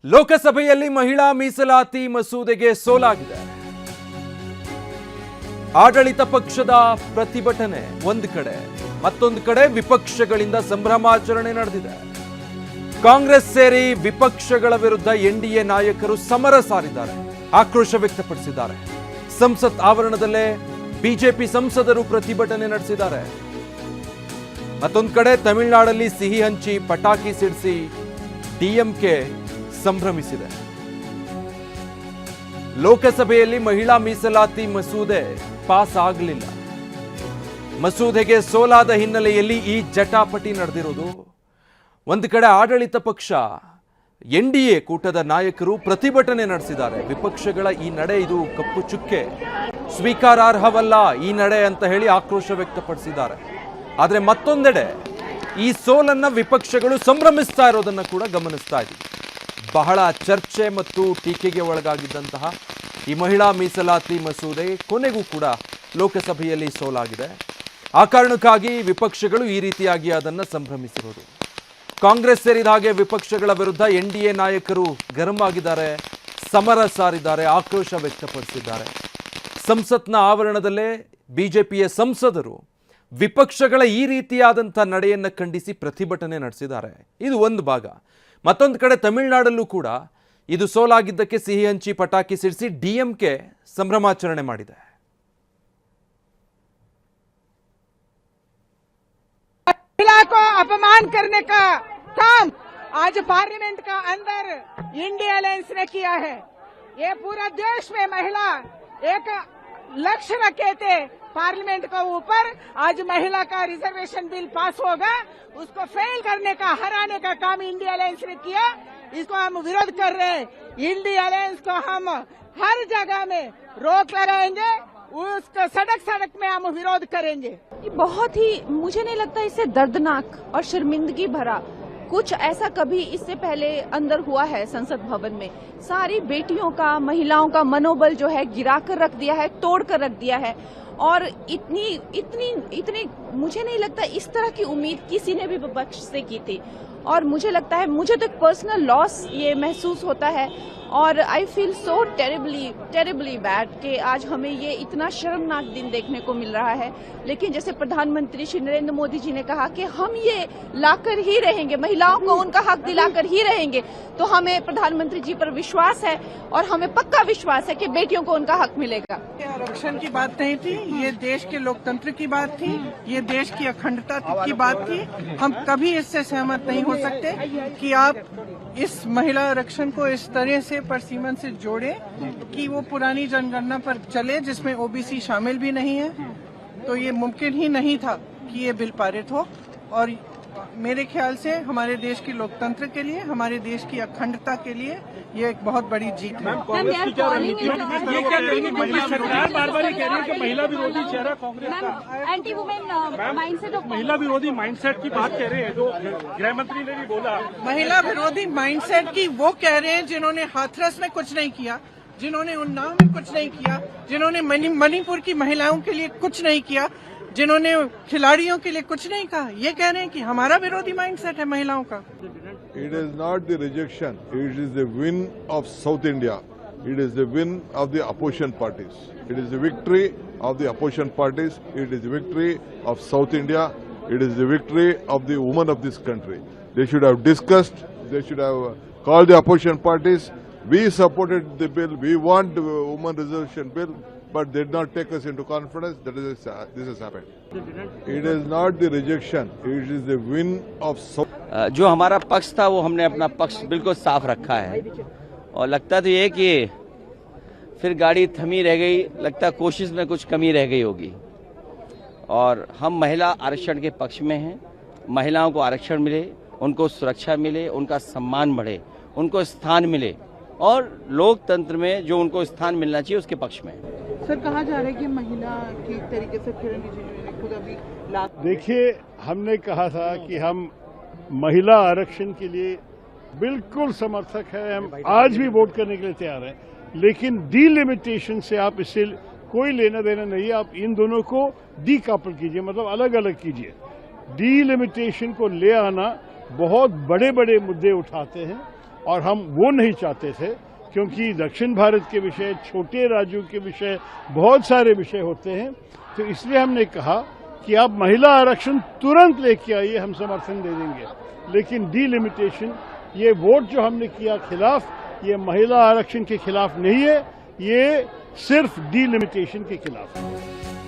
ಲೋಕಸಭೆಯಲ್ಲಿ ಮಹಿಳಾ ಮೀಸಲಾತಿ ಮಸೂದೆಗೆ ಸೋಲಾಗಿದೆ. ಆಡಳಿತ ಪಕ್ಷದ ಪ್ರತಿಭಟನೆ ಒಂದು ಕಡೆ, ಮತ್ತೊಂದು ಕಡೆ ವಿಪಕ್ಷಗಳಿಂದ ಸಂಭ್ರಮಾಚರಣೆ ನಡೆದಿದೆ. ಕಾಂಗ್ರೆಸ್ ಸೇರಿ ವಿಪಕ್ಷಗಳ ವಿರುದ್ಧ ಎನ್ಡಿಎ ನಾಯಕರು ಸಮರ ಸಾರಿದ್ದಾರೆ, ಆಕ್ರೋಶ ವ್ಯಕ್ತಪಡಿಸಿದ್ದಾರೆ. ಸಂಸತ್ ಆವರಣದಲ್ಲೇ ಬಿಜೆಪಿ ಸಂಸದರು ಪ್ರತಿಭಟನೆ ನಡೆಸಿದ್ದಾರೆ. ಮತ್ತೊಂದು ಕಡೆ ತಮಿಳುನಾಡಲ್ಲಿ ಸಿಹಿ ಹಂಚಿ ಪಟಾಕಿ ಸಿಡಿಸಿ ಡಿಎಂಕೆ ಸಂಭ್ರಮಿಸಿದೆ. ಲೋಕಸಭೆಯಲ್ಲಿ ಮಹಿಳಾ ಮೀಸಲಾತಿ ಮಸೂದೆ ಪಾಸ್ ಆಗಲಿಲ್ಲ. ಮಸೂದೆಗೆ ಸೋಲಾದ ಹಿನ್ನೆಲೆಯಲ್ಲಿ ಈ ಜಟಾಪಟಿ ನಡೆದಿರೋದು. ಒಂದು ಕಡೆ ಆಡಳಿತ ಪಕ್ಷ ಎನ್ಡಿಎ ಕೂಟದ ನಾಯಕರು ಪ್ರತಿಭಟನೆ ನಡೆಸಿದ್ದಾರೆ. ವಿಪಕ್ಷಗಳ ಈ ನಡೆ ಇದು ಕಪ್ಪು ಚುಕ್ಕೆ, ಸ್ವೀಕಾರಾರ್ಹವಲ್ಲ ಈ ನಡೆ ಅಂತ ಹೇಳಿ ಆಕ್ರೋಶ ವ್ಯಕ್ತಪಡಿಸಿದ್ದಾರೆ. ಆದರೆ ಮತ್ತೊಂದೆಡೆ ಈ ಸೋಲನ್ನ ವಿಪಕ್ಷಗಳು ಸಂಭ್ರಮಿಸ್ತಾ ಇರೋದನ್ನ ಕೂಡ ಗಮನಿಸ್ತಾ ಇದ್ದೀವಿ. ಬಹಳ ಚರ್ಚೆ ಮತ್ತು ಟೀಕೆಗೆ ಒಳಗಾಗಿದ್ದಂತಹ ಈ ಮಹಿಳಾ ಮೀಸಲಾತಿ ಮಸೂದೆ ಕೊನೆಗೂ ಕೂಡ ಲೋಕಸಭೆಯಲ್ಲಿ ಸೋಲಾಗಿದೆ. ಆ ಕಾರಣಕ್ಕಾಗಿ ವಿಪಕ್ಷಗಳು ಈ ರೀತಿಯಾಗಿ ಅದನ್ನು ಸಂಭ್ರಮಿಸಿರೋದು. ಕಾಂಗ್ರೆಸ್ ಸೇರಿದ ಹಾಗೆ ವಿಪಕ್ಷಗಳ ವಿರುದ್ಧ ಎನ್ಡಿಎ ನಾಯಕರು ಗರಂ ಆಗಿದ್ದಾರೆ, ಸಮರ ಸಾರಿದ್ದಾರೆ, ಆಕ್ರೋಶ ವ್ಯಕ್ತಪಡಿಸಿದ್ದಾರೆ. ಸಂಸತ್ನ ಆವರಣದಲ್ಲೇ ಬಿಜೆಪಿಯ ಸಂಸದರು ವಿಪಕ್ಷಗಳ ಈ ರೀತಿಯಾದಂಥ ನಡೆಯನ್ನು ಖಂಡಿಸಿ ಪ್ರತಿಭಟನೆ ನಡೆಸಿದ್ದಾರೆ. ಇದು ಒಂದು ಭಾಗ. ಮತ್ತೊಂದು ಕಡೆ ತಮಿಳುನಾಡಲ್ಲೂ ಕೂಡ ಇದು ಸೋಲಾಗಿದ್ದಕ್ಕೆ ಸಿಹಿ ಹಂಚಿ ಪಟಾಕಿ ಸಿಡಿಸಿ ಡಿಎಂಕೆ ಸಂಭ್ರಮಾಚರಣೆ ಮಾಡಿದೆ. महिला को अपमान करने का काम आज पार्लियामेंट का अंदर इंडिया अलायंस ने किया है. ये पूरा देश में महिला एक लक्ष्य रखे थे पार्लियामेंट के ऊपर. आज महिला का रिजर्वेशन बिल पास होगा, उसको फेल करने का, हराने का काम इंडिया अलायंस ने किया. इसको हम विरोध कर रहे हैं. इंडिया अलायंस को हम हर जगह में रोक लगाएंगे, उसका सड़क में हम विरोध करेंगे. बहुत ही, मुझे नहीं लगता इससे दर्दनाक और शर्मिंदगी भरा कुछ ऐसा कभी इससे पहले अंदर हुआ है संसद भवन में. सारी बेटियों का, महिलाओं का मनोबल जो है गिराकर रख दिया है, तोड़ कर रख दिया है. और इतनी मुझे नहीं लगता इस तरह की उम्मीद किसी ने भी विपक्ष से की थी. और मुझे लगता है, मुझे तो एक पर्सनल लॉस ये महसूस होता है. और I feel so terribly bad कि आज हमें ये इतना शर्मनाक दिन देखने को मिल रहा है. लेकिन जैसे प्रधानमंत्री श्री नरेंद्र मोदी जी ने कहा कि हम ये लाकर ही रहेंगे, महिलाओं को उनका हक दिलाकर ही रहेंगे. तो हमें प्रधानमंत्री जी पर विश्वास है और हमें पक्का विश्वास है कि बेटियों को उनका हक मिलेगा. आरक्षण की बात नहीं थी, ये देश के लोकतंत्र की बात थी, ये देश की अखंडता की बात थी. हम कभी इससे सहमत नहीं हो सकते कि आप इस महिला आरक्षण को इस तरह से परसीमन से जोड़े कि वो पुरानी जनगणना पर चले जिसमें ओबीसी शामिल भी नहीं है. तो ये मुमकिन ही नहीं था कि ये बिल पारित हो. और मेरे ख्याल से हमारे देश के लोकतंत्र के लिए, हमारे देश की अखंडता के लिए ये एक बहुत बड़ी जीत है. कांग्रेस की क्या रणनीति है? ये क्या कहेंगे कि सरकार बार-बार ये कह रही है कि महिला विरोधी चेहरा कांग्रेस का, एंटी वुमेन माइंडसेट ऑफ महिला विरोधी माइंडसेट की बात कह रहे हैं, जो गृह मंत्री ने भी बोला. महिला विरोधी माइंडसेट की वो कह रहे हैं जिन्होंने हाथरस में कुछ नहीं किया, जिन्होंने उन्नाव में कुछ नहीं किया, जिन्होंने मणिपुर की महिलाओं के लिए कुछ नहीं किया, जिन्होंने खिलाड़ियों के लिए कुछ नहीं कहा. ये कह रहे हैं कि हमारा विरोधी माइंडसेट है महिलाओं का. It is not the rejection, it is the win of South India. It is the win of the opposition parties. It is the victory of the opposition parties. It is the victory of South India. It is the victory of the women of this country. They should have discussed, they should have called the opposition parties. We supported the bill, we want the women reservation bill, but they did not take us into confidence. This has happened. It is not the rejection, it is the win of South. जो हमारा पक्ष था वो हमने अपना पक्ष बिल्कुल साफ रखा है. और लगता तो ये कि फिर गाड़ी थमी रह गई, लगता कोशिश में कुछ कमी रह गई होगी. और हम महिला आरक्षण के पक्ष में हैं. महिलाओं को आरक्षण मिले, उनको सुरक्षा मिले, उनका सम्मान बढ़े, उनको स्थान मिले, और लोकतंत्र में जो उनको स्थान मिलना चाहिए उसके पक्ष में. सर, कहा जा रहा है कि महिला की तरीके से किरण रिजिजू ने खुद अभी देखिए, हमने कहा था कि हम महिला आरक्षण के लिए बिल्कुल समर्थक है, हम आज भी वोट करने के लिए तैयार हैं. लेकिन डिलिमिटेशन से आप इससे कोई लेना देना नहीं है. आप इन दोनों को डीकपल कीजिए, मतलब अलग अलग कीजिए. डिलिमिटेशन को ले आना बहुत बड़े बड़े मुद्दे उठाते हैं और हम वो नहीं चाहते थे, क्योंकि दक्षिण भारत के विषय, छोटे राज्यों के विषय, बहुत सारे विषय होते हैं। तो इसलिए हमने कहा कि आप महिला आरक्षण तुरंत लेके आइए, हम समर्थन दे देंगे, लेकिन डिलिमिटेशन, ये वोट जो हमने किया खिलाफ, ये महिला आरक्षण के खिलाफ नहीं है, ये सिर्फ डिलिमिटेशन के खिलाफ है।